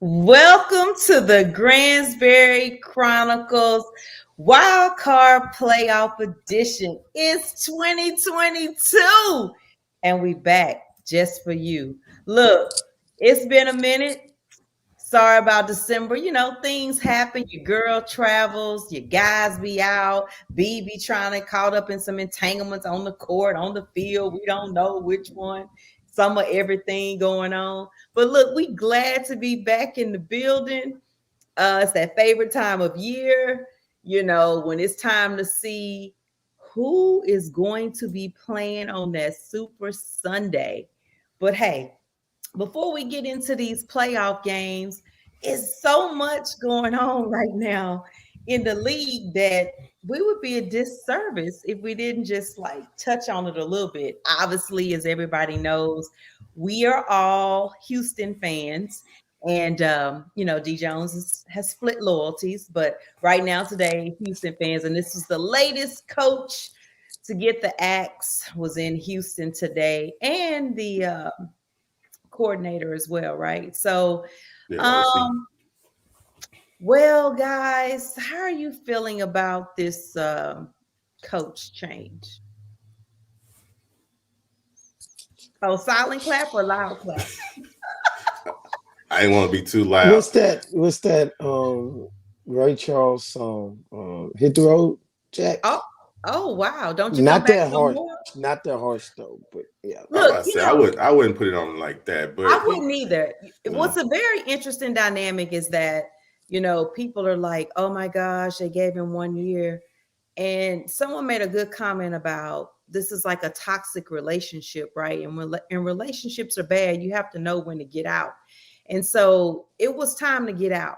Welcome to the Gransberry Chronicles Wildcard Playoff Edition. It's 2022 and we back just for you. Look, it's been a minute. Sorry about December. You know, things happen. Your girl travels, your guys be out, B be trying to caught up in some entanglements on the court, on the field. We don't know which one. Some of everything going on. But look, we glad to be back in the building. It's that favorite time of year, you know, when it's time to see who is going to be playing on that Super Sunday. But hey, before we get into these playoff games, it's so much going on right now in the league that we would be a disservice if we didn't just like touch on it a little bit. Obviously, as everybody knows, we are all Houston fans. And you know, D Jones has split loyalties, but right now today, Houston fans, and this is the latest coach to get the axe was in Houston today, and the coordinator as well, right? So, um, well, guys, how are you feeling about this coach change? Oh, silent clap or loud clap? I didn't want to be too loud. What's that? Ray Charles song, "Hit the Road, Jack." Oh, wow! Don't you Not come back that no harsh, more? not that harsh though. But yeah, Look, you know, I wouldn't put it on like that, but I wouldn't either. What's a very interesting dynamic is that, you know, people are like, oh my gosh, they gave him 1 year. And someone made a good comment about this is like a toxic relationship, right? And relationships are bad. You have to know when to get out. And so it was time to get out.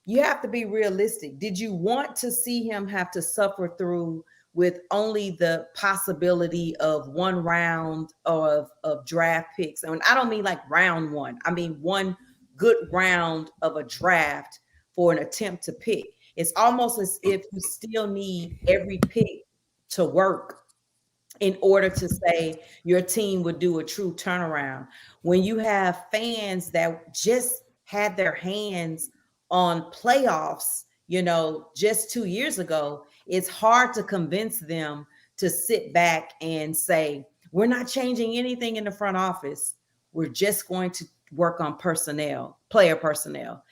You have to be realistic. Did you want to see him have to suffer through with only the possibility of one round of draft picks? And I don't mean like round one, I mean one good round of a draft for an attempt to pick. It's almost as if you still need every pick to work in order to say your team would do a true turnaround. When you have fans that just had their hands on playoffs, you know, just 2 years ago, it's hard to convince them to sit back and say, we're not changing anything in the front office. We're just going to work on personnel, player personnel.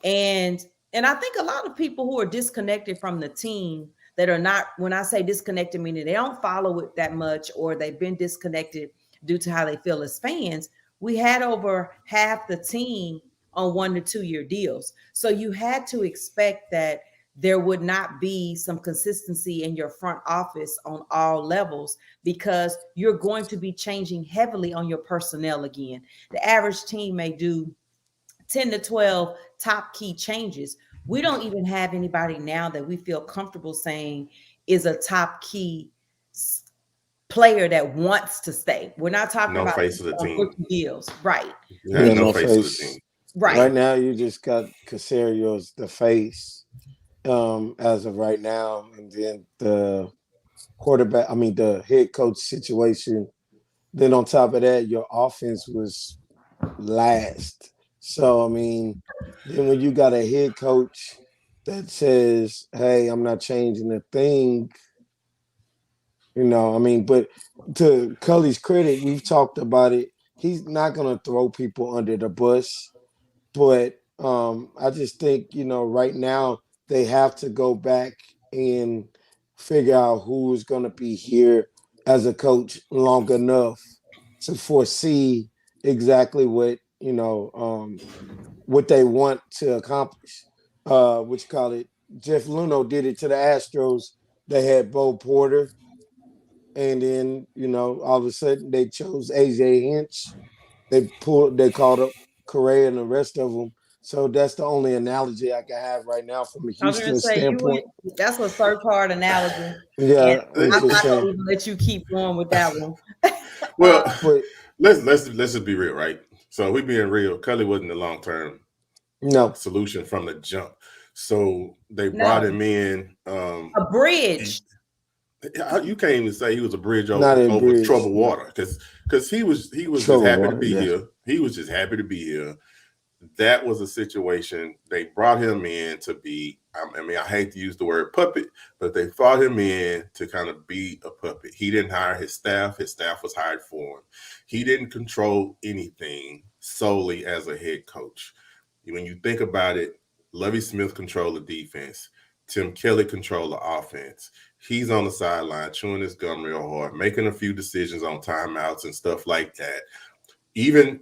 And and I think a lot of people who are disconnected from the team that are not, when I say disconnected, meaning they don't follow it that much or they've been disconnected due to how they feel as fans. We had over half the team on 1 to 2 year deals. So you had to expect that there would not be some consistency in your front office on all levels because you're going to be changing heavily on your personnel again. The average team may do 10 to 12 top key changes. We don't even have anybody now that we feel comfortable saying is a top key player that wants to stay. We're not talking no about face of the team. deals, right? Yeah, no face of the team. Right. Right now, you just got Casario's the face, as of right now, and then the quarterback. I mean, the head coach situation. Then on top of that, your offense was last. So I mean, then when you got a head coach that says, "Hey, I'm not changing a thing," I mean, but to Cully's credit, we've talked about it. He's not gonna throw people under the bus, but I just think right now they have to go back and figure out who is gonna be here as a coach long enough to foresee exactly what they want to accomplish. What you call it? Jeff Luno did it to the Astros. They had Bo Porter, and then all of a sudden they chose AJ Hinch. They called up Correa and the rest of them. So that's the only analogy I can have right now from a I was going to Houston say standpoint. that's a third part analogy. Yeah, and I'm not going to saying. even let you keep going with that one. Well, let's just be real, right? So we being real, Cully wasn't the long-term solution from the jump. So they brought him in a bridge. You can't even say he was a bridge over troubled water because he was just happy to be here. He was just happy to be here. that was a situation. They brought him in to be, I mean, I hate to use the word puppet, but they brought him in to kind of be a puppet. He didn't hire his staff. His staff was hired for him. He didn't control anything solely as a head coach. When you think about it, Lovie Smith controlled the defense. Tim Kelly controlled the offense. He's on the sideline chewing his gum real hard, making a few decisions on timeouts and stuff like that. Even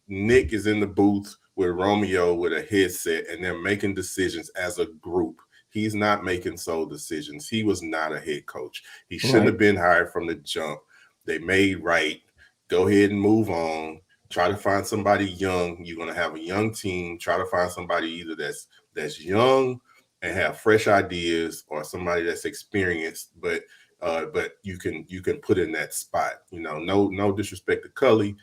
Nick is in the booth with Romeo with a headset, and they're making decisions as a group. He's not making sole decisions. He was not a head coach. He shouldn't have been hired from the jump. They made right. Go ahead and move on. Try to find somebody young. You're going to have a young team. Try to find somebody either that's young and have fresh ideas, or somebody that's experienced, but you can put in that spot. You know, no disrespect to Cully.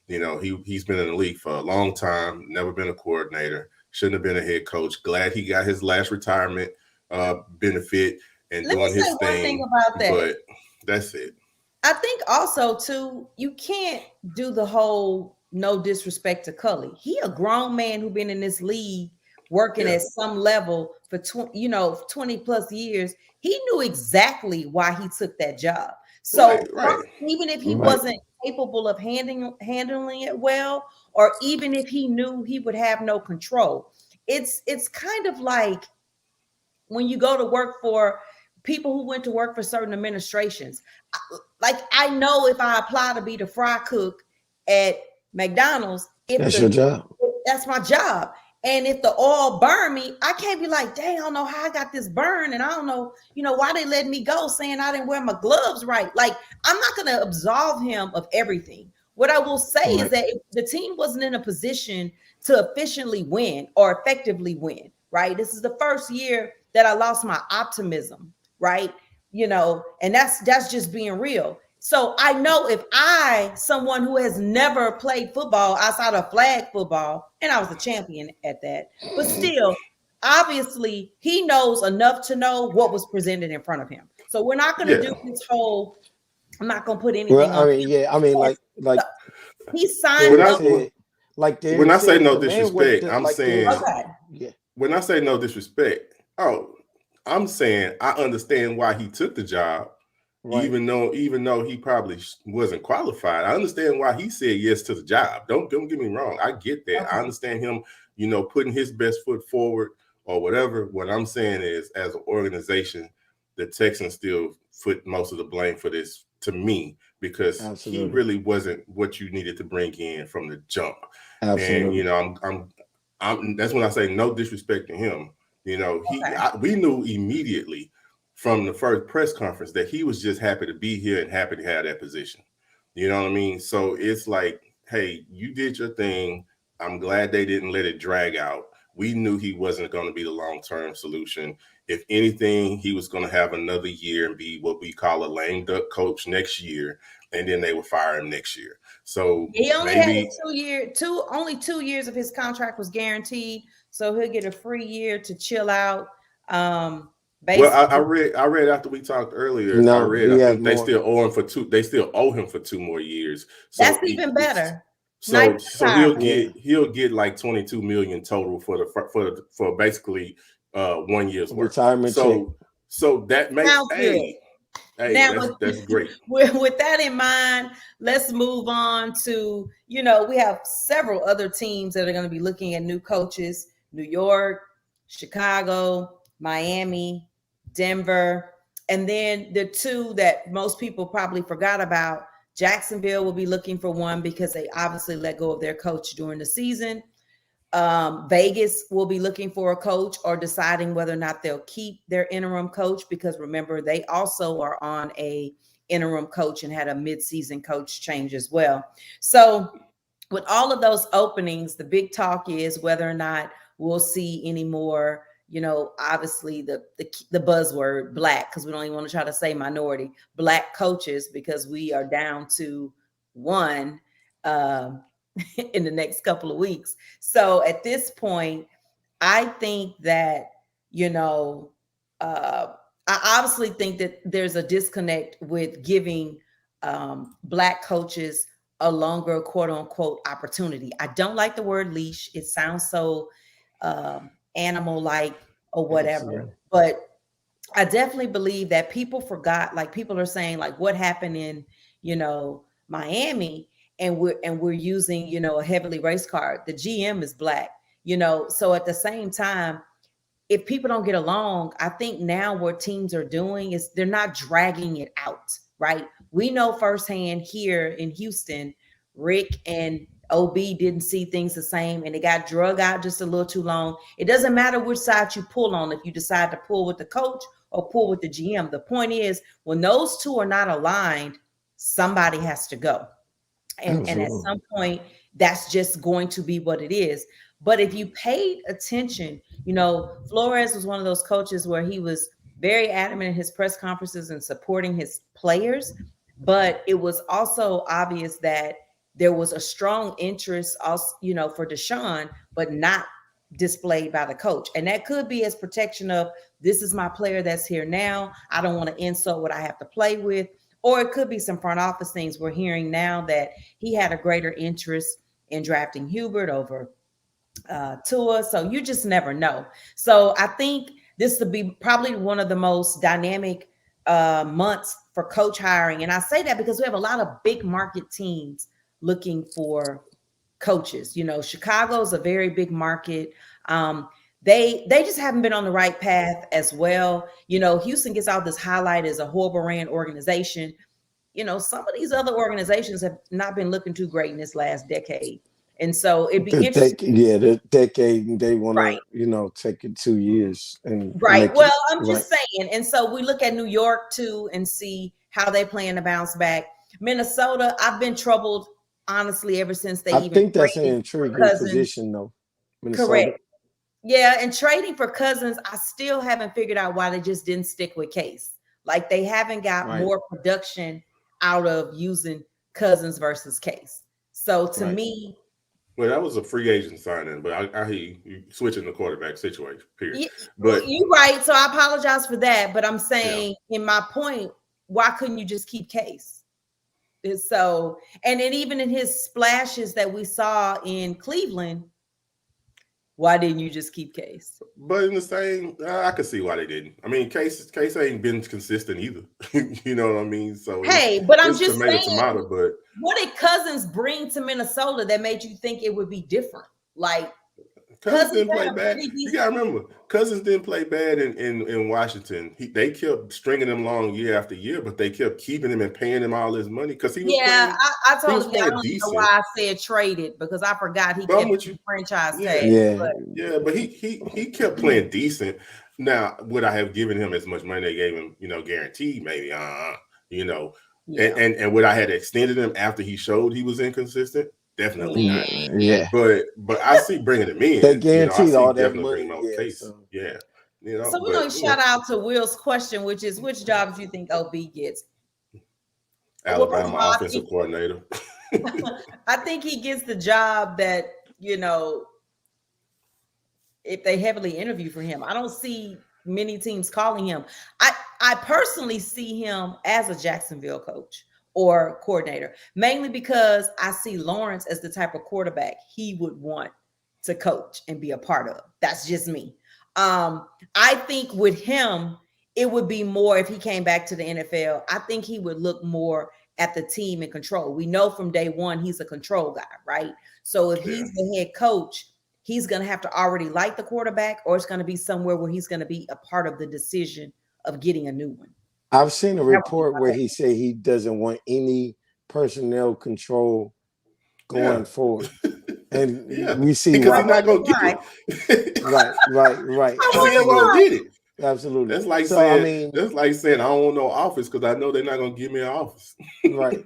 You know, he's been in the league for a long time, never been a coordinator, shouldn't have been a head coach. Glad he got his last retirement benefit and doing his thing. About that. But that's it. I think also too, you can't do the whole no disrespect to Cully. He a grown man who been in this league working at some level for 20 plus years. He knew exactly why he took that job. So even if he wasn't capable of handling it well, or even if he knew he would have no control, it's kind of like when you go to work for people who went to work for certain administrations. Like, I know if I apply to be the fry cook at McDonald's, that's your job. That's my job. And if the oil burn me, I can't be like, dang, I don't know how I got this burn. And I don't know, why they let me go saying I didn't wear my gloves right. Like, I'm not going to absolve him of everything. What I will say is that if the team wasn't in a position to efficiently win or effectively win, right? This is the first year that I lost my optimism, right? And that's just being real. So I know if someone who has never played football outside of flag football, and I was a champion at that, but still, obviously, he knows enough to know what was presented in front of him. So we're not going to do this whole, I'm not going to put anything on. Like he signed up. When I say no disrespect, I'm saying, when I say no disrespect, I'm saying I understand why he took the job. Right. Even though he probably wasn't qualified, I understand why he said yes to the job. Don't get me wrong. I get that. Okay. I understand him, putting his best foot forward or whatever. What I'm saying is, as an organization, the Texans still foot most of the blame for this to me, because he really wasn't what you needed to bring in from the jump. Absolutely. And I'm that's when I say no disrespect to him. We knew immediately from the first press conference that he was just happy to be here and happy to have that position. You know what I mean? So it's like, hey, you did your thing. I'm glad they didn't let it drag out. We knew he wasn't going to be the long-term solution. If anything, he was going to have another year and be what we call a lame duck coach next year, and then they would fire him next year. So he only had only 2 years of his contract was guaranteed, so he'll get a free year to chill out. Basically. Well, I read after we talked earlier. I think they still owe him for 2. They still owe him for 2 more years. So that's even better. So he'll get like 22 million total for basically 1 year's work. Retirement. So that makes that's great. With that in mind, let's move on to we have several other teams that are going to be looking at new coaches: New York, Chicago, Miami, Denver, and then the 2 that most people probably forgot about. Jacksonville will be looking for one because they obviously let go of their coach during the season. Vegas will be looking for a coach or deciding whether or not they'll keep their interim coach, because remember, they also are on a interim coach and had a mid-season coach change as well. So with all of those openings, the big talk is whether or not we'll see any more, obviously the buzzword black, because we don't even want to try to say minority, black coaches, because we are down to 1 in the next couple of weeks. So at this point, I think that, I obviously think that there's a disconnect with giving black coaches a longer quote unquote opportunity. I don't like the word leash. It sounds so animal like or whatever. Absolutely. But I definitely believe that people forgot, like people are saying, like what happened in, Miami, and we're using, a heavily race card. The GM is black, so at the same time, if people don't get along, I think now what teams are doing is they're not dragging it out, right? We know firsthand here in Houston, Rick and OB didn't see things the same and it got drug out just a little too long. It doesn't matter which side you pull on, if you decide to pull with the coach or pull with the GM. The point is, when those two are not aligned, somebody has to go. And at some point, that's just going to be what it is. But if you paid attention, Flores was one of those coaches where he was very adamant in his press conferences and supporting his players. But it was also obvious that there was a strong interest also, for Deshaun, but not displayed by the coach. And that could be as protection of, this is my player that's here now. I don't want to insult what I have to play with. Or it could be some front office things. We're hearing now that he had a greater interest in drafting Hubert over Tua. So you just never know. So I think this will be probably one of the most dynamic months for coach hiring. And I say that because we have a lot of big market teams looking for coaches. Chicago's a very big market. They just haven't been on the right path as well. Houston gets all this highlight as a horrible ran organization. Some of these other organizations have not been looking too great in this last decade. And so it'd be interesting. The decade, they want Right. to, take it 2 years. And right. Well, I'm just saying. And so we look at New York too and see how they plan to bounce back. Minnesota, I've been troubled, honestly, ever since they I think that's an intriguing position, though. Minnesota. Correct. Yeah, and trading for Cousins, I still haven't figured out why they just didn't stick with Case. Like they haven't got more production out of using Cousins versus Case. So to me, well, that was a free agent signing, but I hear you switching the quarterback situation. Period. Yeah, but you're right. So I apologize for that. But I'm saying, in my point, why couldn't you just keep Case? So, and then even in his splashes that we saw in Cleveland, why didn't you just keep Case? But in the same, I could see why they didn't. I mean, Case ain't been consistent either. You know what I mean? So hey, but I'm just saying, but what did Cousins bring to Minnesota that made you think it would be different? Like Cousins didn't play bad. You gotta remember, Cousins didn't play bad in Washington. They kept stringing him along year after year, but they kept keeping him and paying him all his money because he was. Yeah, I told you I don't know why I said traded because I forgot he kept the franchise tag. But he kept playing decent. Now, would I have given him as much money they gave him? Guaranteed, maybe. And would I have extended him after he showed he was inconsistent? Definitely not. Yeah. But I see bringing him in. They guaranteed all that money. So we're going to shout out to Will's question, which is, which jobs do you think OB gets? Alabama offensive coordinator. I think he gets the job that, if they heavily interview for him. I don't see many teams calling him. I personally see him as a Jacksonville coach or coordinator, mainly because I see Lawrence as the type of quarterback he would want to coach and be a part of. That's just me. I think with him, it would be more if he came back to the NFL. I think he would look more at the team and control. We know from day one, he's a control guy, right? So if he's the head coach, he's going to have to already like the quarterback, or it's going to be somewhere where he's going to be a part of the decision of getting a new one. I've seen a report where he said he doesn't want any personnel control going forward. And we see because he's not going to get it. Right. He's not going to get it. Absolutely. That's like saying I don't want no office because I know they're not going to give me an office. Right.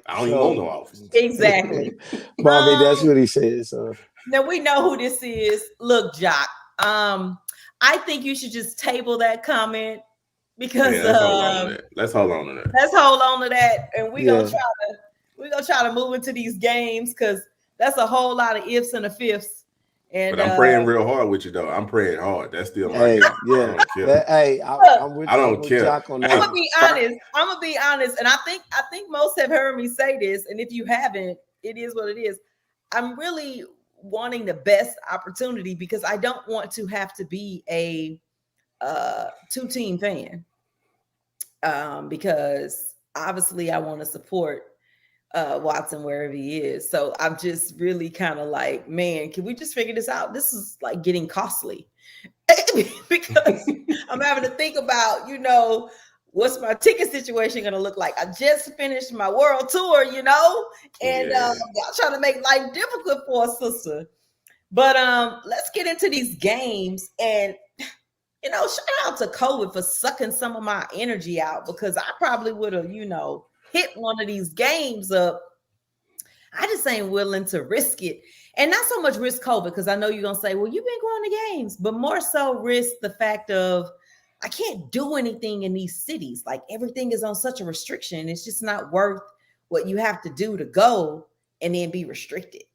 I don't even want no office. Exactly. Bobby, that's what he said. So now we know who this is. Look, Jock. I think you should just table that comment. Because let's hold on to that. Let's hold on to that, and we're gonna try to move into these games because that's a whole lot of ifs and a fifths, And But I'm praying real hard with you though. I'm praying hard. That's still my Hey, guy. I yeah. don't care. look, I I'm don't with care. Jock on I'm that. gonna be honest. I'm gonna be honest, and I think most have heard me say this. And if you haven't, it is what it is. I'm really wanting the best opportunity because I don't want to have to be a two-team fan. Because obviously I want to support Watson wherever he is. So I'm just really kind of like, man, can we just figure this out? This is like getting costly because I'm having to think about, what's my ticket situation going to look like? I just finished my world tour, and y'all trying to make life difficult for a sister. But let's get into these games. And shout out to COVID for sucking some of my energy out because I probably would have, hit one of these games up. I just ain't willing to risk it. And not so much risk COVID because I know you're going to say, well, you've been going to games, but more so risk the fact of I can't do anything in these cities. Like everything is on such a restriction. It's just not worth what you have to do to go and then be restricted.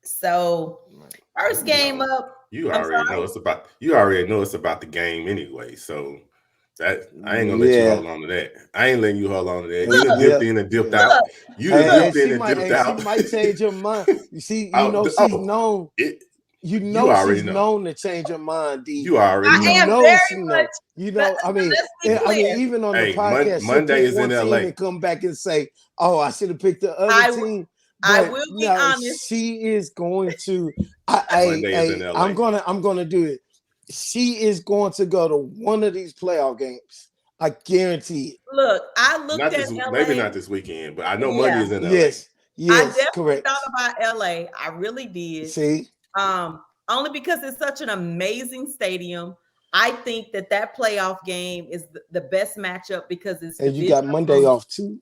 So first game up. You already know it's about the game anyway. So that I ain't gonna let you hold on to that. I ain't letting you hold on to that. You done dipped in and dipped out. You done dipped in and dipped out. She might change her mind. You see, she's known. She's known to change her mind. D. You already I know. am very much. I mean, even on the podcast, Monday is in LA. And come back and say, "Oh, I should have picked the other team." But I will be honest. She is going to. I'm gonna do it. She is going to go to one of these playoff games. I guarantee it. Look, I looked at LA. Maybe not this weekend, but I know Monday is in LA. Yes, I definitely correct. thought about LA. I really did. See, only because it's such an amazing stadium. I think that playoff game is the best matchup because it's and you got Monday off too.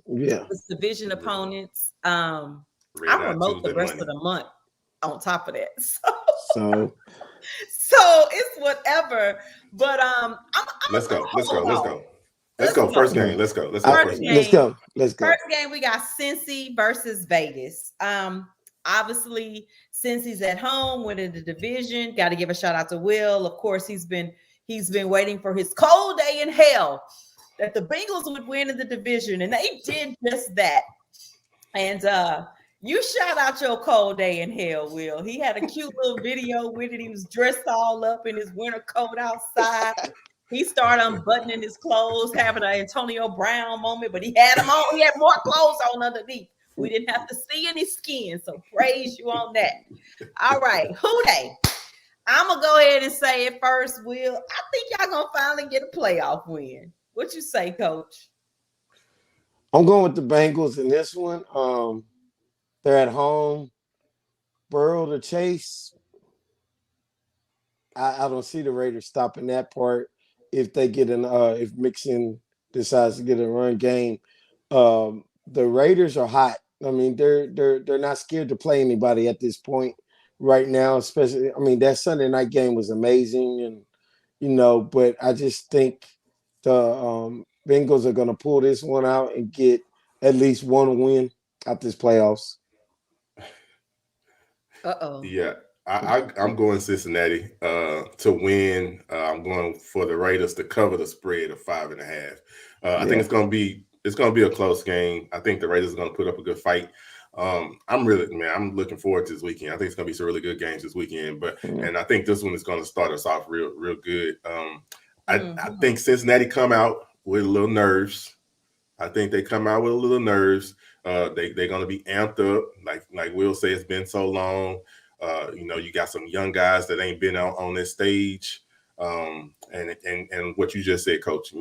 It's division opponents. I remote the rest of the month on top of that. So it's whatever. But let's go. First game. Let's go. First game. First game, we got Cincy versus Vegas. Obviously, Cincy's at home, winning the division. Got to give a shout out to Will. Of course, he's been waiting for his cold day in hell that the Bengals would win in the division, and they did just that. And you shout out your cold day in hell, Will. He had a cute little video with it. He was dressed all up in his winter coat outside. He started unbuttoning his clothes, having an Antonio Brown moment, but he had them on. He had more clothes on underneath. We didn't have to see any skin, so praise you on that. All right, who they? I'm going to go ahead and say it first, Will. I think y'all going to finally get a playoff win. What you say, Coach? I'm going with the Bengals in this one. They're at home. Burrow to chase. I don't see the Raiders stopping that part if they get if Mixon decides to get a run game. The Raiders are hot. I mean, they're not scared to play anybody at this point right now, especially. I mean, that Sunday night game was amazing, and but I just think the Bengals are going to pull this one out and get at least one win out this playoffs. Yeah, I'm going Cincinnati to win. I'm going for the Raiders to cover the spread of 5.5. I think it's going to be a close game. I think the Raiders are going to put up a good fight. I'm looking forward to this weekend. I think it's going to be some really good games this weekend. And I think this one is going to start us off real good. I think Cincinnati come out with a little nerves. They're going to be amped up. Like Will say, it's been so long. You got some young guys that ain't been out on this stage. And what you just said, Coach,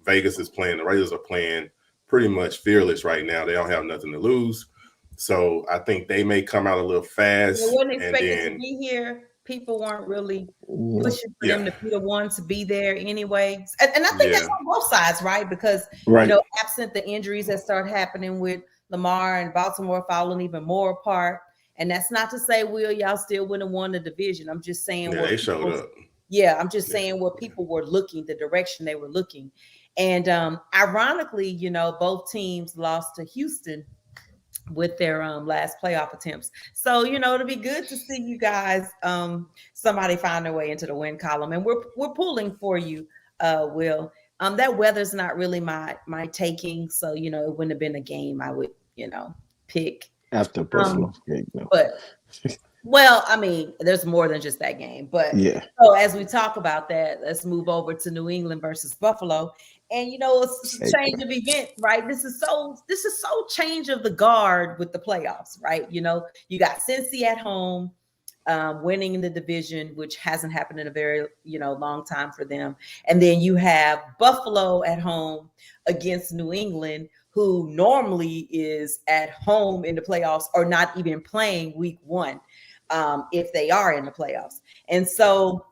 Vegas is playing, the Raiders are playing pretty much fearless right now. They don't have nothing to lose. So I think they may come out a little fast. They wasn't expected to be here. People weren't really pushing for them to be the one to be there anyway. And I think that's on both sides, right? Because, absent the injuries that start happening with Lamar and Baltimore falling even more apart. And that's not to say, Will, y'all still wouldn't have won the division. I'm just saying they showed up. Yeah, I'm just saying where people were looking, the direction they were looking. And ironically, both teams lost to Houston with their last playoff attempts. So, it'll be good to see you guys, somebody find their way into the win column. And we're pulling for you, Will. That weather's not really my taking. So, it wouldn't have been a game I would, pick. After Buffalo. No. But well, I mean, there's more than just that game. But yeah. So as we talk about that, let's move over to New England versus Buffalo. And it's a change of event, right? This is so change of the guard with the playoffs, right? You got Cincy at home, winning the division, which hasn't happened in a very long time for them. And then you have Buffalo at home against New England, who normally is at home in the playoffs or not even playing week one, if they are in the playoffs. And so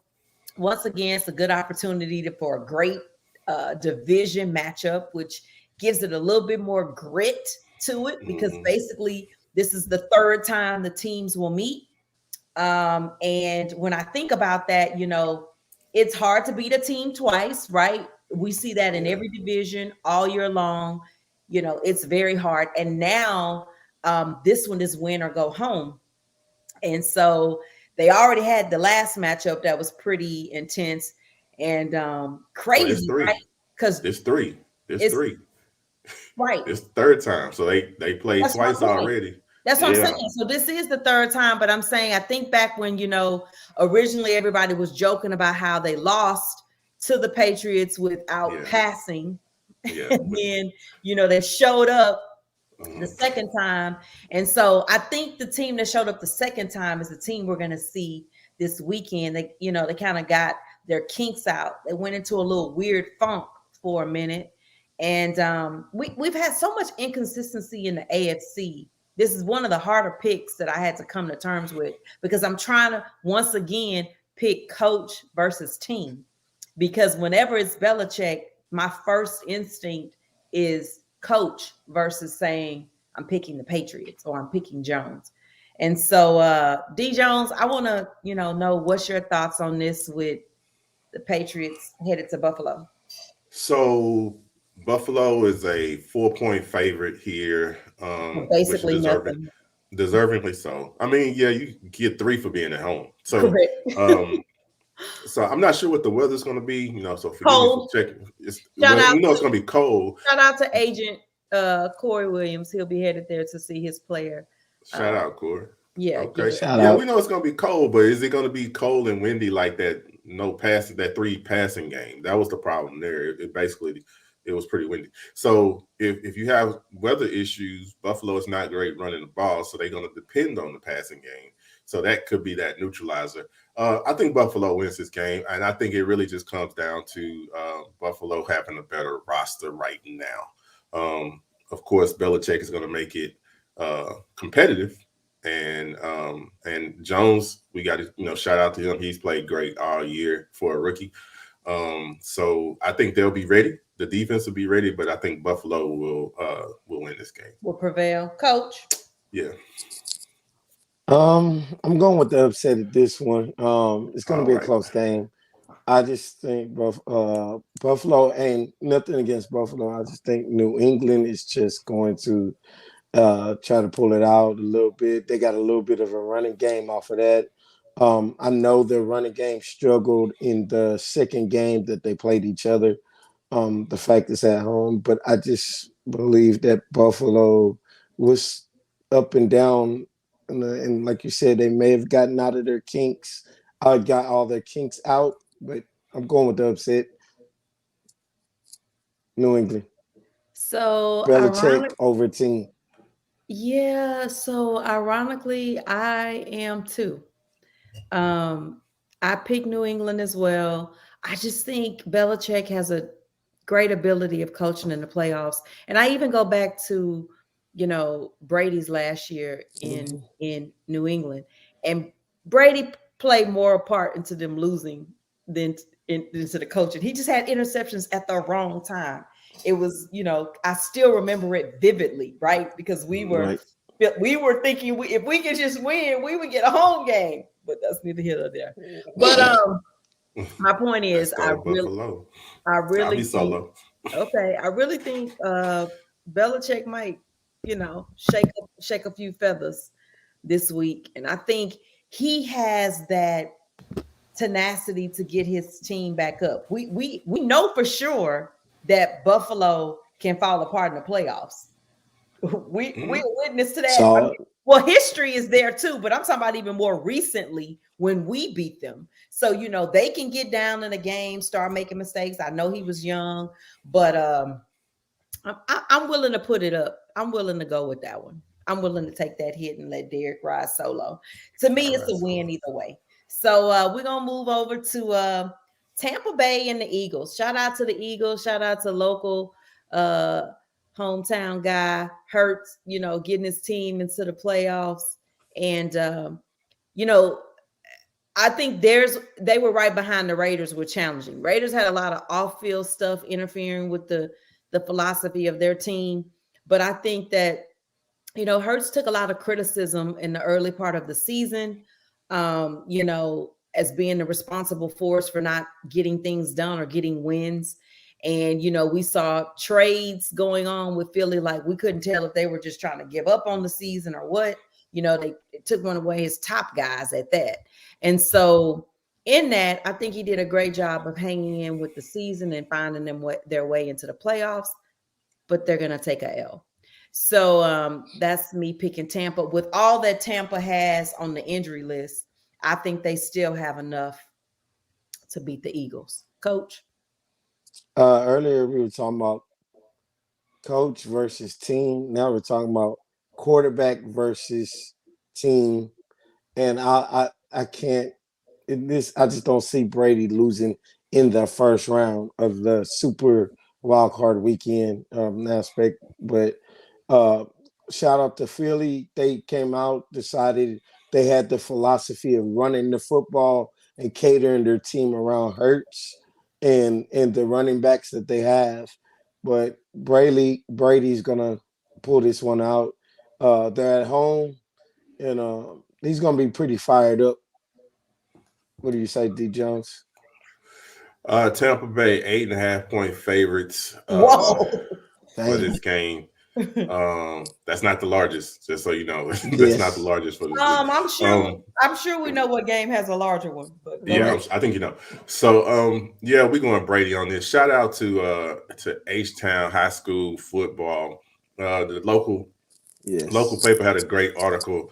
once again, it's a good opportunity for a great division matchup, which gives it a little bit more grit to it, because basically this is the third time the teams will meet. And when I think about that, it's hard to beat a team twice, right? We see that in every division all year long. It's very hard. And now this one is win or go home. And so they already had the last matchup that was pretty intense and crazy, right? Because it's three. Right. It's the third time. So they played twice already. That's what I'm saying. So this is the third time, but I'm saying I think back when, originally everybody was joking about how they lost to the Patriots without passing. Yeah. And then, they showed up the second time. And so I think the team that showed up the second time is the team we're going to see this weekend. They kind of got their kinks out. They went into a little weird funk for a minute. And we've had so much inconsistency in the AFC. This is one of the harder picks that I had to come to terms with, because I'm trying to, once again, pick coach versus team. Because whenever it's Belichick, my first instinct is coach versus saying I'm picking the Patriots or I'm picking Jones. And so, D. Jones, I want to, know what's your thoughts on this with the Patriots headed to Buffalo. So Buffalo is a 4-point favorite here. Basically nothing. Deservingly so. I mean, you get 3 for being at home. So, so I'm not sure what the weather's going to be. So for cold. Checking, it's going to be cold. Shout out to Agent Corey Williams. He'll be headed there to see his player. Shout out, Corey. Yeah. Okay. Yeah, we know it's going to be cold, but is it going to be cold and windy like that? No passing, that 3 passing game. That was the problem there. It was pretty windy. So if you have weather issues, Buffalo is not great running the ball, so they're going to depend on the passing game. So that could be that neutralizer. I think Buffalo wins this game, and I think it really just comes down to Buffalo having a better roster right now. Of course, Belichick is going to make it competitive, and Jones, we got to shout out to him. He's played great all year for a rookie. So I think they'll be ready. The defense will be ready, but I think Buffalo will win this game. Will prevail. Coach? Yeah. I'm going with the upset at this one. It's going to be a close game. I just think Buffalo, ain't nothing against Buffalo. I just think New England is just going to try to pull it out a little bit. They got a little bit of a running game off of that. I know the running game struggled in the second game that they played each other. The fact is at home, but I just believe that Buffalo was up and down, and like you said, they may have gotten out of their kinks. Got all their kinks out, but I'm going with the upset. New England. So Belichick over team. Yeah. So ironically, I am too. I picked New England as well. I just think Belichick has a great ability of coaching in the playoffs. And I even go back to, Brady's last year in New England. And Brady played more a part into them losing than into the coaching. He just had interceptions at the wrong time. It was, I still remember it vividly, right? Because we were thinking if we could just win, we would get a home game. But that's neither here nor there. But my point is, I really think Belichick might shake a few feathers this week. And I think he has that tenacity to get his team back up. We know for sure that Buffalo can fall apart in the playoffs. We're witness to that. I mean, well, history is there too, but I'm talking about even more recently when we beat them. So they can get down in a game, start making mistakes. I know he was young, but I'm willing to put it up. I'm willing to go with that one. I'm willing to take that hit and let Derek ride solo. To me, it's a win either way. So we're gonna move over to Tampa Bay and the Eagles. Shout out to the Eagles. Shout out to local hometown guy Hurts. Getting his team into the playoffs, and I think they were right behind the Raiders with challenging. Raiders had a lot of off-field stuff interfering with the philosophy of their team, but I think that Hurts took a lot of criticism in the early part of the season, as being the responsible force for not getting things done or getting wins. And, we saw trades going on with Philly, like we couldn't tell if they were just trying to give up on the season or what. They took one away his top guys at that. And so in that, I think he did a great job of hanging in with the season and finding their way into the playoffs, but they're going to take a L. So that's me picking Tampa. With all that Tampa has on the injury list, I think they still have enough to beat the Eagles. Coach? Earlier we were talking about coach versus team. Now we're talking about quarterback versus team. And I can't in this. I just don't see Brady losing in the first round of the Super Wildcard weekend aspect. But shout out to Philly. They came out, decided they had the philosophy of running the football and catering their team around Hurts and the running backs that they have. But Brady's gonna pull this one out. They're at home, and he's gonna be pretty fired up. What do you say, D. Jones? Tampa Bay 8.5-point favorites Whoa. for this game. That's not the largest, just so you know. That's Yes. not the largest for this game. I'm sure we know what game has a larger one. But yeah, I think you know. So yeah, we're going Brady on this. Shout out to H-Town High School football. The local paper had a great article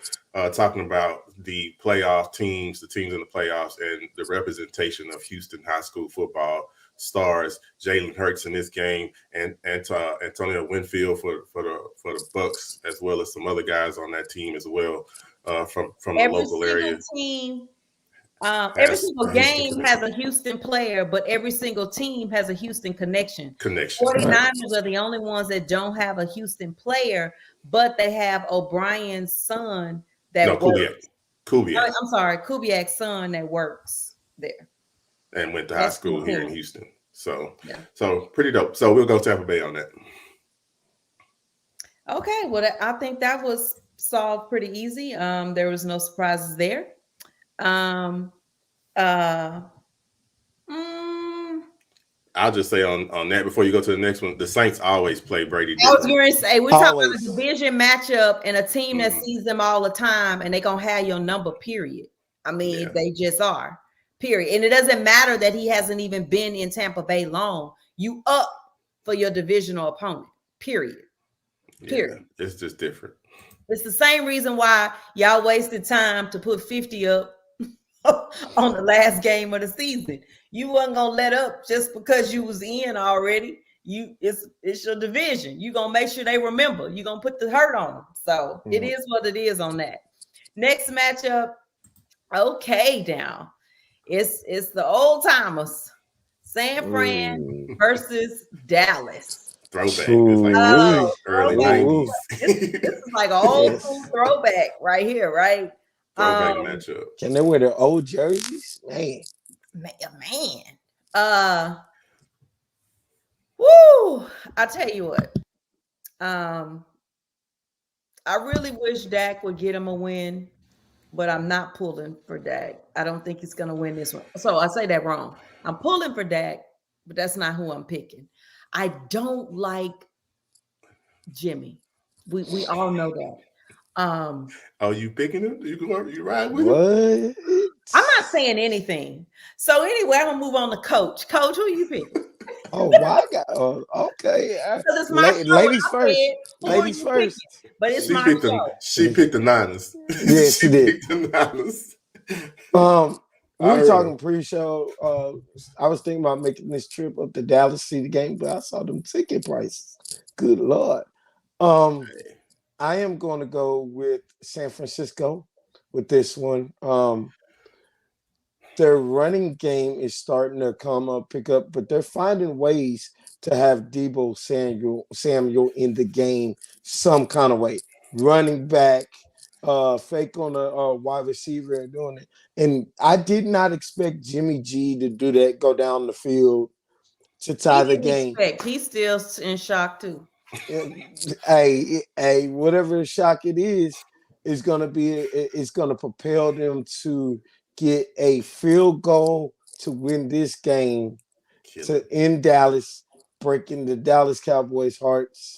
talking about the playoff teams, the teams in the playoffs, and the representation of Houston high school football stars. Jalen Hurts in this game, and Antonio Winfield for the Bucks, as well as some other guys on that team as well from the local area. Every single game has a Houston player, but every single team has a Houston connection. 49ers are the only ones that don't have a Houston player, but they have O'Brien's son works. Kubiak. I'm sorry, Kubiak's son that works there. And went to high school here in Houston. So pretty dope. So we'll go Tampa Bay on that. Okay, well, I think that was solved pretty easy. There was no surprises there. I'll just say on that before you go to the next one, the Saints always play Brady. I was going to say, we're talking about a division matchup and a team that sees them all the time, and they're going to have your number, period. I mean, they just are, period. And it doesn't matter that he hasn't even been in Tampa Bay long. You up for your divisional opponent, period. Period. Yeah, it's just different. It's the same reason why y'all wasted time to put 50 up on the last game of the season. You wasn't gonna let up just because you was in already. It's your division. You gonna make sure they remember. You gonna put the hurt on them. So it is what it is on that. Next matchup. Okay, down. It's the old timers. San Fran versus Dallas. Throwback. It's like early 90s. This is like an old school throwback right here, right? Throwback matchup. Can they wear their old jerseys? Man. Woo! I tell you what. I really wish Dak would get him a win, but I'm not pulling for Dak. I don't think he's gonna win this one. So I say that wrong. I'm pulling for Dak, but that's not who I'm picking. I don't like Jimmy. We all know that. Oh, you picking him? You ride with him? What? I'm not saying anything. So anyway, I'm gonna move on to Coach. Coach, who you picking? Oh, why? I got okay. Because it's my show. Ladies I first. said, who are Ladies you first. picking? But it's She my picked show. She picked the Niners. Yeah, she did. Picked the Niners. We were talking pre-show. I was thinking about making this trip up to Dallas to see the game, but I saw them ticket prices. Good Lord. I am going to go with San Francisco with this one. Their running game is starting to pick up, but they're finding ways to have Debo Samuel in the game some kind of way. Running back, fake on a wide receiver and doing it. And I did not expect Jimmy G to do that, go down the field to tie the game. He's still in shock too. Hey, whatever shock it is gonna propel them to get a field goal to win this game in Dallas, breaking the Dallas Cowboys' hearts,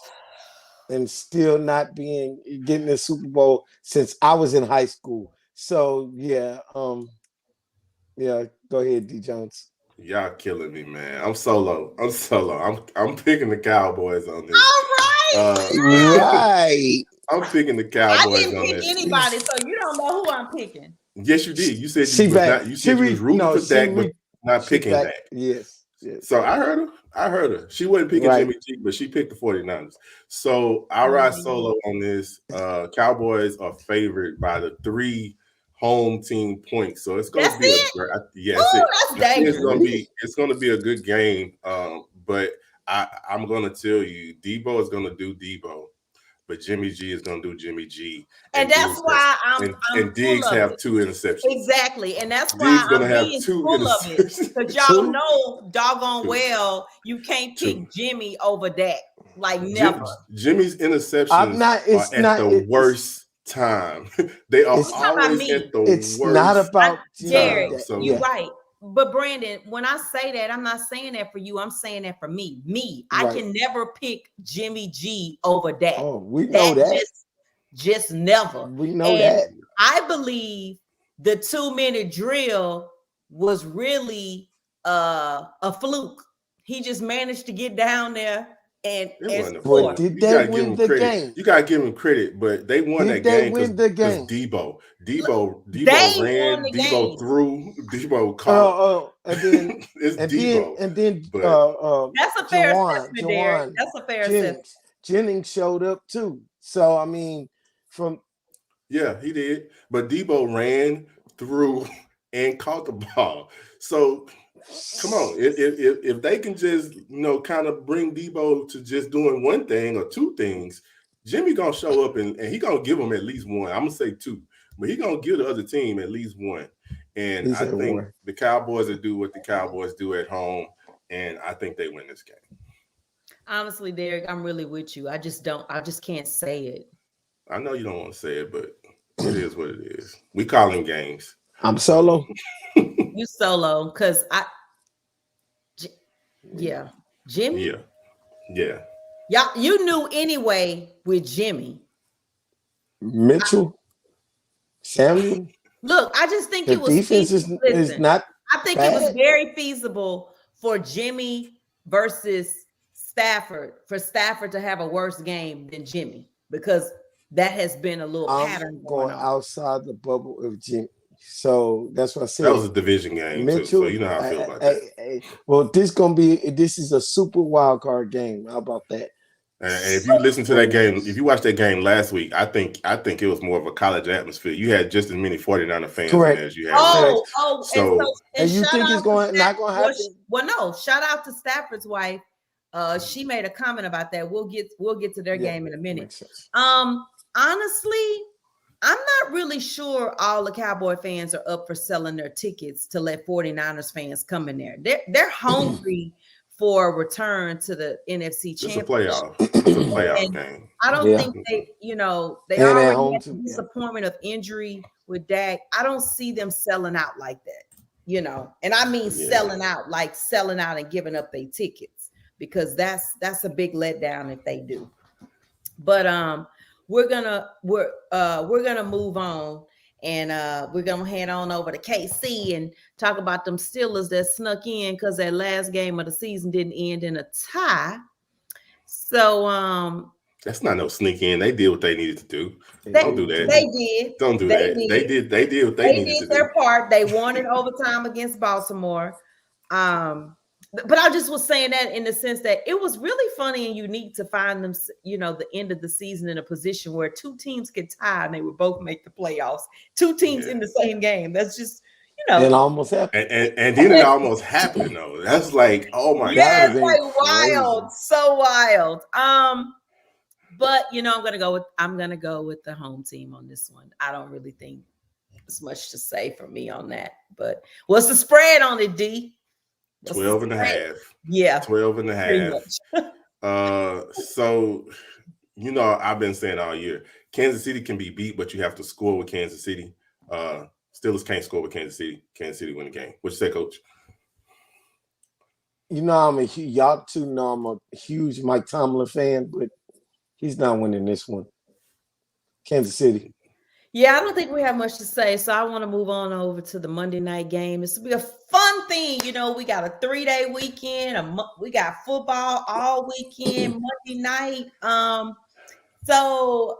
and still not getting the Super Bowl since I was in high school. So yeah, go ahead, D Jones. Y'all killing me, man. I'm solo. I'm picking the Cowboys on this. All right. Right. I'm picking the Cowboys I didn't pick anybody, so you don't know who I'm picking. Yes, you did. You said you was rooting for Dak, but not picking Dak. Yes. So I heard her. She wasn't picking Jimmy G, but she picked the 49ers. So I ride solo on this. Cowboys are favored by the 3 home team points. So it's going to be it's going to be a good game. But I'm going to tell you, Debo is going to do Debo. But Jimmy G is going to do Jimmy G. And that's why I'm Diggs have 2 interceptions. Exactly. And that's why I'm gonna have 2 full of it. Because y'all know doggone well you can't pick Jimmy over that. Like never. Jimmy's interceptions are at the worst time. They are always at the worst. It's not about Jared. So, you're right. But Brandon, when I say that, I'm not saying that for you. I'm saying that for me. I can never pick Jimmy G over that. Oh, we know that. Just never. We know that. I believe the 2-minute drill was really a fluke. He just managed to get down there and score. Did they win the game? You gotta give him credit, but they won that game because Debo ran, Debo threw, Debo caught. And then it's Debo. That's a fair assessment, Derek. That's a fair assessment. Jennings showed up too. So I mean, he did. But Debo ran, threw, and caught the ball. So come on, if they can just kind of bring Debo to just doing one thing or 2 things, Jimmy gonna show up and he gonna give them at least 1. I'm gonna say 2, but he gonna give the other team at least 1. And I think the Cowboys will do what the Cowboys do at home, and I think they win this game. Honestly, Derek, I'm really with you. I just can't say it. I know you don't want to say it, but it is what it is. We calling games. I'm solo. You solo, because Jimmy. Yeah. Y'all, you knew anyway with Jimmy. Mitchell, Samuel. Look, I just think it was defense is not. I think it was very feasible for Jimmy versus Stafford, for Stafford to have a worse game than Jimmy, because that has been a little pattern going on. Outside the bubble of Jimmy. So that's what I said. That was a division game, Mitchell, too, so you know how I feel about that. Well, this is a super wild card game. How about that? And if you listen to that game, if you watched that game last week, I think it was more of a college atmosphere. You had just as many 49er fans as you had. And you think it's not going to happen? Well, no. Shout out to Stafford's wife. She made a comment about that. We'll get to their game in a minute. Honestly, I'm not really sure all the Cowboy fans are up for selling their tickets to let 49ers fans come in there. They're hungry for a return to the NFC Championship. It's a playoff game. I don't think they already had the disappointment of injury with Dak. I don't see them selling out like that, and I mean selling out and giving up their tickets, because that's a big letdown if they do. But we're gonna move on, and we're gonna head on over to KC and talk about them Steelers that snuck in because their last game of the season didn't end in a tie. So That's not no sneak in. They did what they needed to do. they, Don't do that. they did. Don't do They that. did. They did what they needed to do. Their part. They won in overtime against Baltimore. But I just was saying that in the sense that it was really funny and unique to find them, the end of the season in a position where two teams could tie and they would both make the playoffs. Two teams in the same game. That's just, It almost happened. And then it almost happened though. That's like, oh my God. That Like wild, so wild. But I'm gonna go with the home team on this one. I don't really think there's much to say for me on that. But what's the spread on it, D? 12 and a half. Yeah. 12 and a half. So, I've been saying all year, Kansas City can be beat, but you have to score with Kansas City. Steelers can't score with Kansas City. Kansas City win the game. What you say, Coach? Y'all two know I'm a huge Mike Tomlin fan, but he's not winning this one. Kansas City. Yeah, I don't think we have much to say, so I want to move on over to the Monday night game. This will be a fun thing. We got a 3-day weekend. We got football all weekend, Monday night. So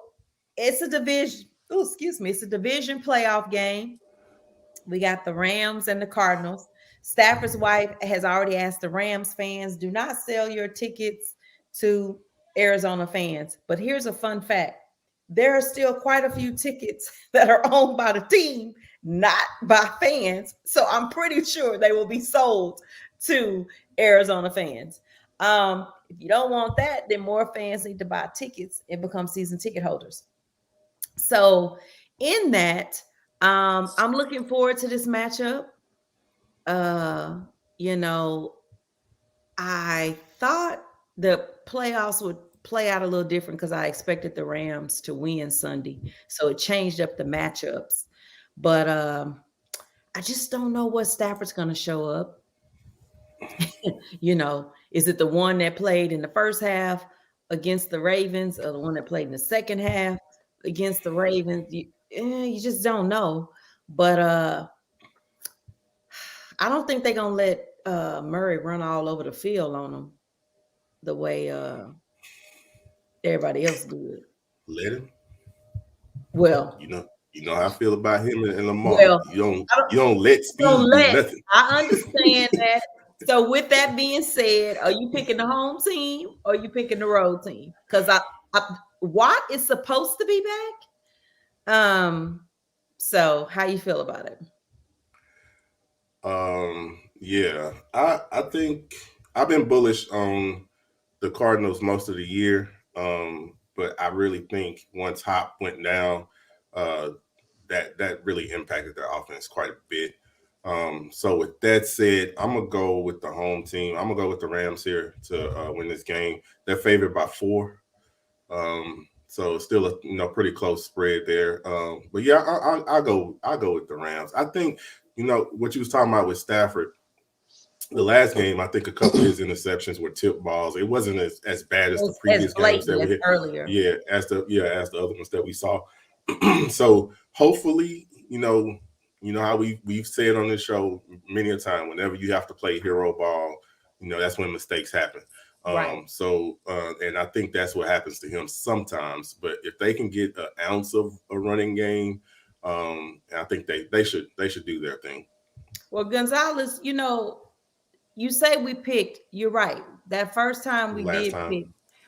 it's a division. Oh, excuse me. It's a division playoff game. We got the Rams and the Cardinals. Stafford's wife has already asked the Rams fans, do not sell your tickets to Arizona fans. But here's a fun fact. There are still quite a few tickets that are owned by the team, not by fans. So I'm pretty sure they will be sold to Arizona fans. If you don't want that, then more fans need to buy tickets and become season ticket holders. So in that, I'm looking forward to this matchup. I thought the playoffs would play out a little different because I expected the Rams to win Sunday. So it changed up the matchups. But I just don't know what Stafford's going to show up. Is it the one that played in the first half against the Ravens or the one that played in the second half against the Ravens? You just don't know. But I don't think they're going to let Murray run all over the field on them the way everybody else did. Let him. Well, you know how I feel about him and Lamar. Well, you don't let speed do nothing. I understand that. So with that being said, are you picking the home team or are you picking the road team? Because Watt is supposed to be back. So how you feel about it? Yeah, I think I've been bullish on the Cardinals most of the year. But I really think once Hop went down, that really impacted their offense quite a bit. So with that said, I'm gonna go with the home team. I'm gonna go with the Rams here to win this game. They're favored by 4. So still a pretty close spread there. But yeah, I'll go with the Rams. I think what you was talking about with Stafford. The last game, I think a couple of his interceptions were tip balls. It wasn't as bad as the previous games that we had earlier. Yeah, as the other ones that we saw. So hopefully, how we've said on this show many a time, whenever you have to play hero ball, that's when mistakes happen. Right. So and I think that's what happens to him sometimes. But if they can get an ounce of a running game, I think they should do their thing. Well, Gonzalez, you say we picked. You're right. That first time we pick.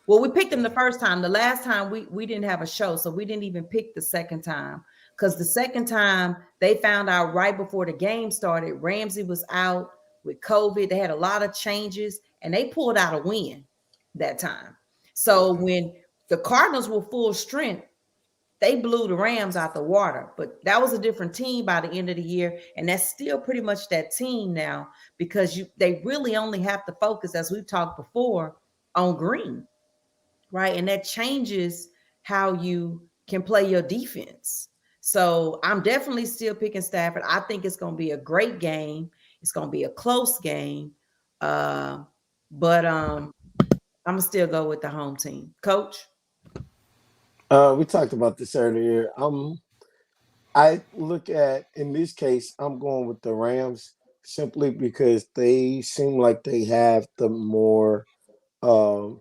Well, we picked them the first time. The last time we didn't have a show, so we didn't even pick the second time. Because the second time they found out right before the game started, Ramsey was out with COVID. They had a lot of changes, and they pulled out a win that time. So when the Cardinals were full strength, they blew the Rams out the water, but that was a different team by the end of the year. And that's still pretty much that team now because they really only have to focus, as we've talked before, on Green, right? And that changes how you can play your defense. So I'm definitely still picking Stafford. I think it's going to be a great game. It's going to be a close game. But I'm going to still go with the home team. Coach? We talked about this earlier. I look at in this case, I'm going with the Rams simply because they seem like they have the um,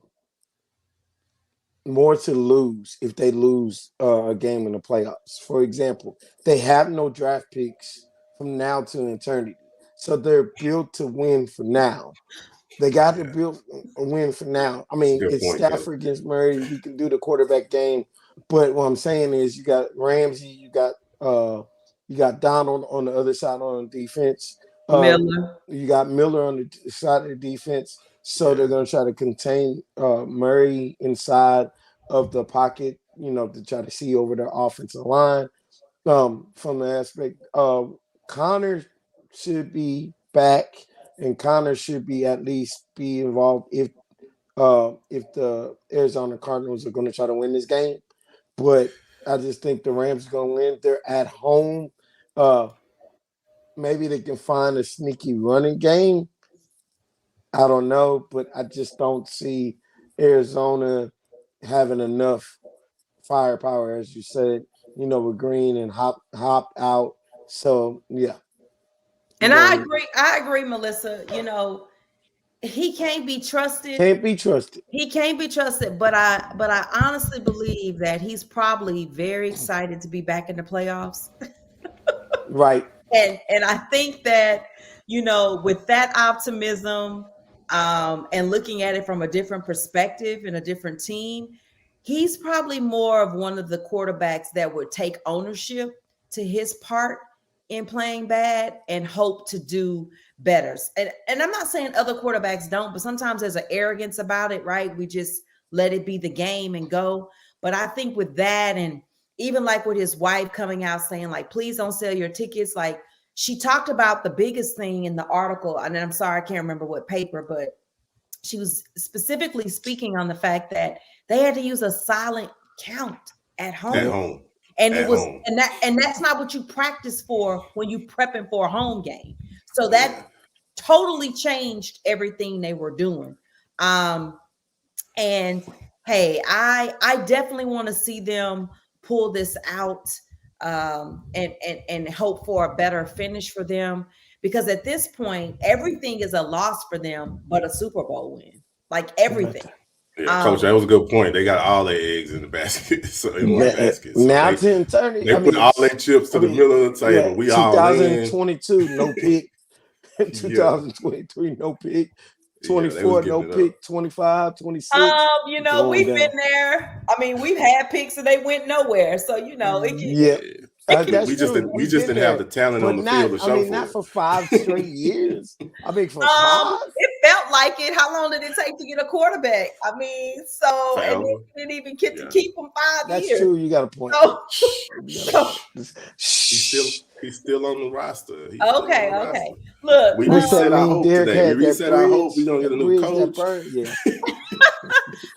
more to lose if they lose a game in the playoffs. For example, they have no draft picks from now to eternity, so they're built to win for now. They got to Yeah, build a win for now. I that's a mean, good it's point, Kelly. Stafford against Murray. We can do the quarterback game, but what I'm saying is, you got Ramsey, you got Donald on the other side on the defense. Uh, Miller. you got Miller on the side of the defense. So they're Yeah, going to try to contain Murray inside of the pocket. To try to see over their offensive line. From the aspect of Connor should be back, and Connor should be at least be involved if the Arizona Cardinals are going to try to win this game. But I just think the Rams are going to win. They're at home. Uh, Maybe they can find a sneaky running game. I don't know, but I just don't see Arizona having enough firepower, as you said, with Green and hop out. So yeah, I'm And I going agree. I agree, Melissa. He can't be trusted. can't be trusted. He can't be trusted, but I honestly believe that he's probably very excited to be back in the playoffs. Right. And I think that, with that optimism, and looking at it from a different perspective and a different team, he's probably more of one of the quarterbacks that would take ownership to his part in playing bad and hope to do better. And I'm not saying other quarterbacks don't, but sometimes there's an arrogance about it, right? We just let it be the game and go. But I think with that, and even like with his wife coming out saying, like, please don't sell your tickets. Like, she talked about the biggest thing in the article. And I'm sorry, I can't remember what paper, but she was specifically speaking on the fact that they had to use a silent count at at home. home, And it at was, home. and that's not what you practice for when you prepping for a home game. So that Yeah, totally changed everything they were doing. And hey, I definitely want to see them pull this out, and hope for a better finish for them, because at this point everything is a loss for them but a Super Bowl win, like everything. yeah, Coach, that was a good point. They got all their eggs in the basket, so in one basket. So Now to eternity. they put all their chips to the middle of the table. Yeah, We all in. 2022, no pick. Yeah, 2023, no pick. yeah, they 24, was no giving it up. pick. 25, 26. Going We've down. been there. I mean, we've had picks and they went nowhere. So Yeah. Yeah. That's We just true. didn't, we We've just been didn't have there. the talent But on the field to show for not it. for 5 straight years. I mean, for 5. it felt like it. How long did it take to get a quarterback? I mean, so, and Forever. they didn't even get to Yeah. keep them 5 That's years. true. You got a point. So, You got a point. He's still on the roster. He's still on okay. the roster. Look, We What's that reset our mean? hope Derek today. had We that reset our hope. bridge. We're gonna get a That new bridge, that coach. burn. Yeah.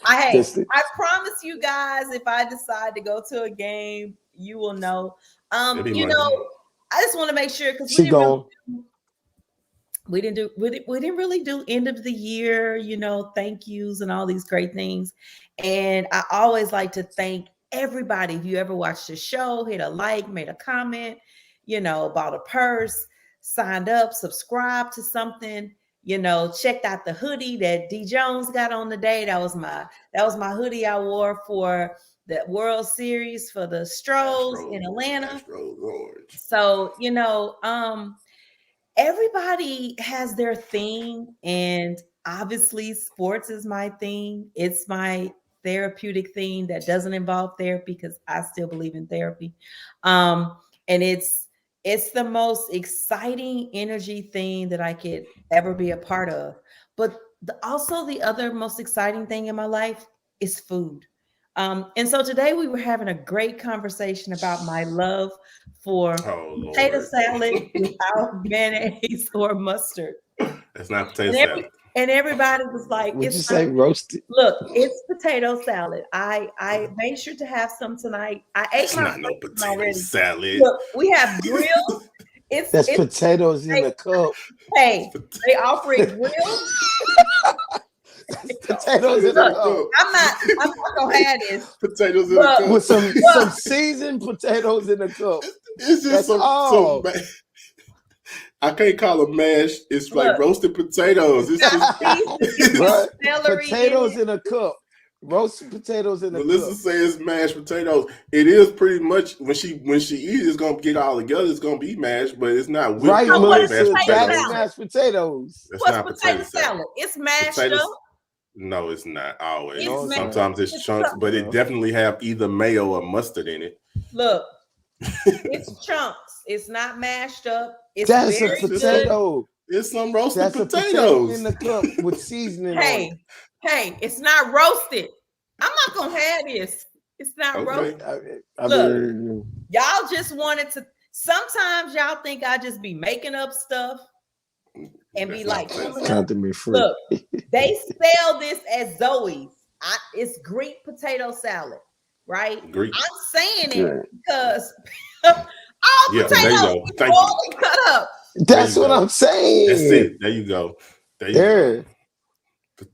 I promise you guys, if I decide to go to a game, you will know. It'll be Monday. I just want to make sure, because She gone. we didn't really do end of the year, thank yous and all these great things. And I always like to thank everybody. If you ever watched the show, hit a like, made a comment, bought a purse, signed up, subscribed to something, checked out the hoodie that D Jones got on the day. That was my hoodie I wore for the World Series for the Astros in Atlanta. So, everybody has their thing, and obviously sports is my thing. It's my therapeutic thing that doesn't involve therapy, because I still believe in therapy. And it's the most exciting energy thing that I could ever be a part of. But also the other most exciting thing in my life is food. And so today we were having a great conversation about my love for potato salad without mayonnaise or mustard. It's not potato salad. And everybody was like, "Would you say roasted?" Look, it's potato salad. I made sure to have some tonight. I ate my not no potato already. salad. Look, we have grilled. That's potatoes in a cup. Hey, they offer it grilled. Potatoes in a cup. I'm not gonna have this. Potatoes in a cup. With some seasoned potatoes in a cup. It's just some I can't call them mashed. It's like roasted potatoes. It's just potatoes in a cup. Roasted potatoes in a Melissa cup. says mashed potatoes. It is pretty much when she eats, it's gonna get all together. It's gonna be mashed, but it's not right. Melissa, that's mashed potatoes. That's What's not potato salad? It's mashed up. No, it's not always. Sometimes it's chunks, but it definitely have either mayo or mustard in it. Look, it's chunks. It's not mashed up. That's a potato. It's some roasted potatoes potato in the cup with seasoning. Hey, it's not roasted. I'm not gonna have this. It's not roasted. Look, y'all just wanted to. Sometimes y'all think I just be making up stuff and be like, look, they sell this at Zoe's. It's Greek potato salad, right? Greek. I'm saying it because all potatoes are cut up. That's what I'm saying. That's it. There you go. There you go.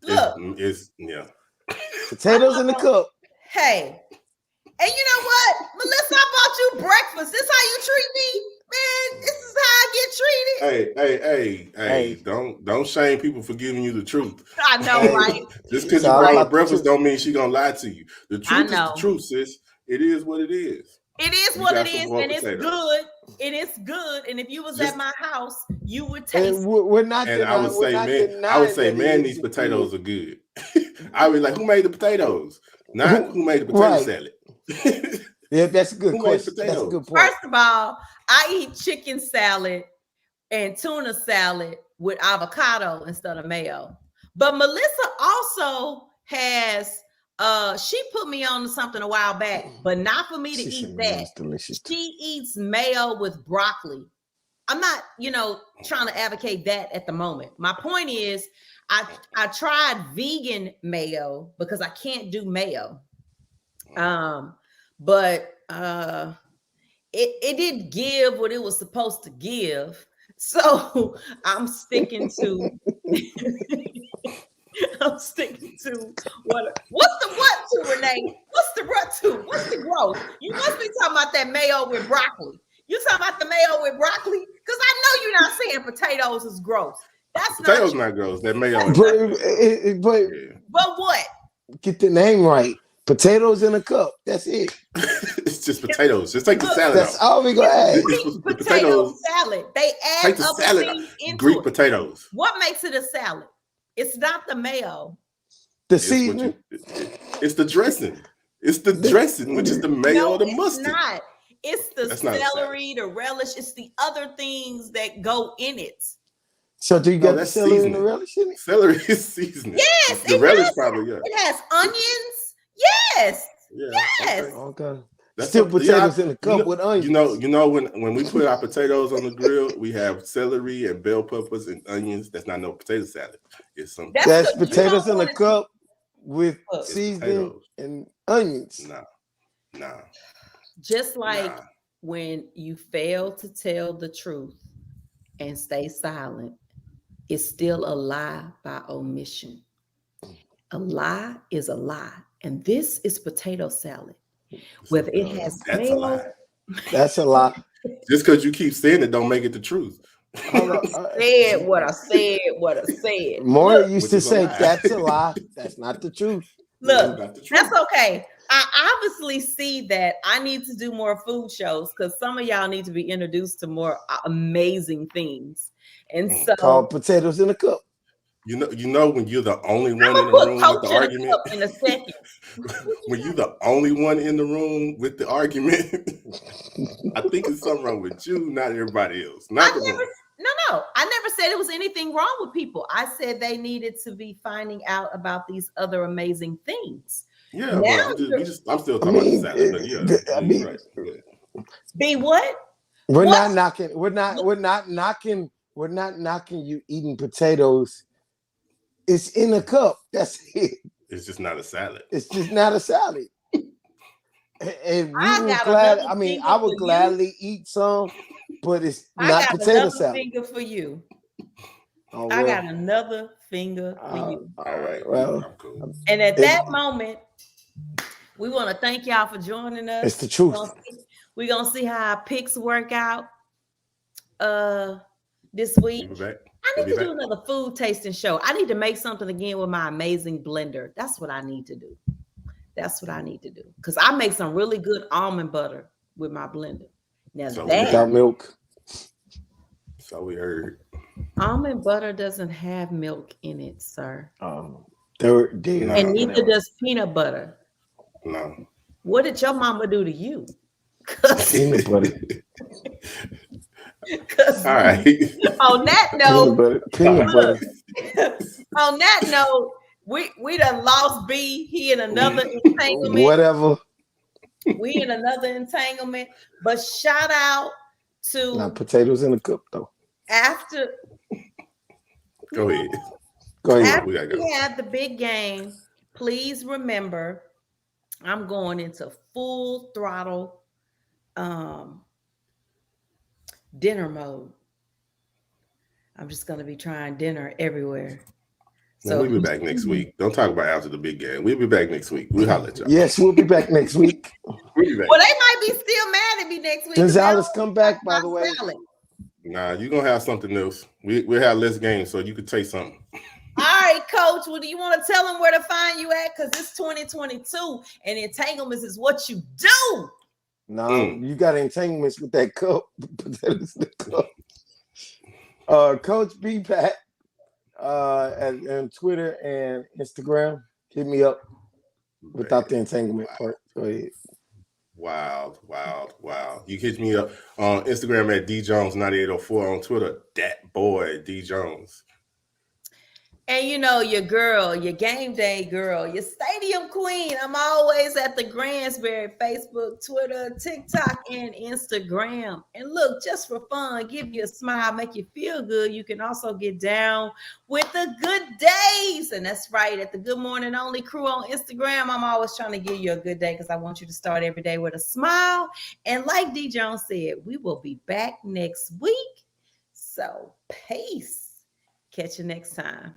Look, it's potatoes in the cup. Hey, and you know what, Melissa, I bought you breakfast. This how you treat me, man. This is how I get treated. Hey! Don't shame people for giving you the truth. I know, right? Just because you brought her breakfast don't mean she gonna lie to you. The truth is the truth, sis. It is what it is. It is what it is, and it's good. It is good, and if you was at my house, you would taste. We're not. And I would say, man, these potatoes are good. I was like, who made the potatoes? Not who made the potato salad. Yeah, that's a good question. That's a good point. First of all, I eat chicken salad and tuna salad with avocado instead of mayo. But Melissa also has. She put me on to something a while back, but not for me to eat that. Delicious. She eats mayo with broccoli. I'm not, trying to advocate that at the moment. My point is, I tried vegan mayo because I can't do mayo. But it didn't give what it was supposed to give. So I'm sticking to what's the what to, Renee? What's the what to? What's the growth? You must be talking about that mayo with broccoli. You talking about the mayo with broccoli? Because I know you're not saying potatoes is gross. That's potatoes not gross. That mayo. But what? Get the name right. Potatoes in a cup. That's it. It's just potatoes. Just take the salad. That's all we gonna add. Potato salad. They add the salad. Into Greek potatoes. What makes it a salad? It's not the mayo. The seasoning. It's the dressing. It's the dressing, which is the mayo or the mustard. It's not. It's the celery, the relish. It's the other things that go in it. So do you got the celery and the relish in it? Celery is seasoning. Yes. The relish probably, yeah. It has onions. Yes. Yeah. Yes. Okay. That's still potatoes in the cup with onions. You know when we put our potatoes on the grill, we have celery and bell peppers and onions. That's not no potato salad. It's some. That's potatoes in a cup with seasoning and onions. Nah. Just like when you fail to tell the truth and stay silent, it's still a lie by omission. A lie is a lie, and this is potato salad. Whether it has mayo, that's a lie. Just because you keep saying it, don't make it the truth. I said what I said. More used to say that's a lie. That's not the truth. Look, that's okay. I obviously see that I need to do more food shows because some of y'all need to be introduced to more amazing things. And so, called potatoes in a cup. You know when you're the only one in the room with the argument. In a second. When you're the only one in the room with the argument, I think it's something wrong with you, not everybody else. No. I never said it was anything wrong with people. I said they needed to be finding out about these other amazing things. Yeah, I'm still talking about the salad. But yeah, right. Be what? We're not knocking you eating potatoes. It's in a cup. That's it. It's just not a salad. It's just not a salad. And I would gladly eat some, but it's not potato salad. Finger for you. Oh, I got another finger for you. All right. Well, I'm cool. And at that moment, we want to thank y'all for joining us. It's the truth. We're gonna see how our picks work out this week. We'll be back. I need to do another food tasting show. I need to make something again with my amazing blender. That's what I need to do. Because I make some really good almond butter with my blender. Now So without milk. So we heard. Almond butter doesn't have milk in it, sir. And neither does peanut butter. No. What did your mama do to you? Peanut butter. All right. On that note, peanut butter. On that note, we done lost B. He in another entanglement. Whatever. We in another entanglement. But shout out to Not potatoes in the cup though. After Go ahead. After we have the big game, please remember I'm going into full throttle dinner mode. I'm just going to be trying dinner everywhere. So we'll be back next week. Don't talk about after the big game. We'll be back next week. We'll holler at y'all. Yes, we'll be back next week. Well, they might be still mad at me next week. Gonzalez come back, by the way. Nah, you're going to have something else. We'll have less games, so you can take something. All right, Coach. Well, do you want to tell them where to find you at? Because it's 2022, and entanglements is what you do. No, you got entanglements with that cup. Potatoes in the cup. Coach B Pat on Twitter and Instagram. Hit me up without the entanglement part. Go ahead. Wild. You hit me up on Instagram at djones9804, on Twitter, that boy D Jones. And you know, your girl, your game day girl, your stadium queen. I'm always at the Gransberry, Facebook, Twitter, TikTok, and Instagram. And look, just for fun, give you a smile, make you feel good. You can also get down with the good days. And that's right, at the Good Morning Only crew on Instagram, I'm always trying to give you a good day because I want you to start every day with a smile. And like D. Jones said, we will be back next week. So peace. Catch you next time.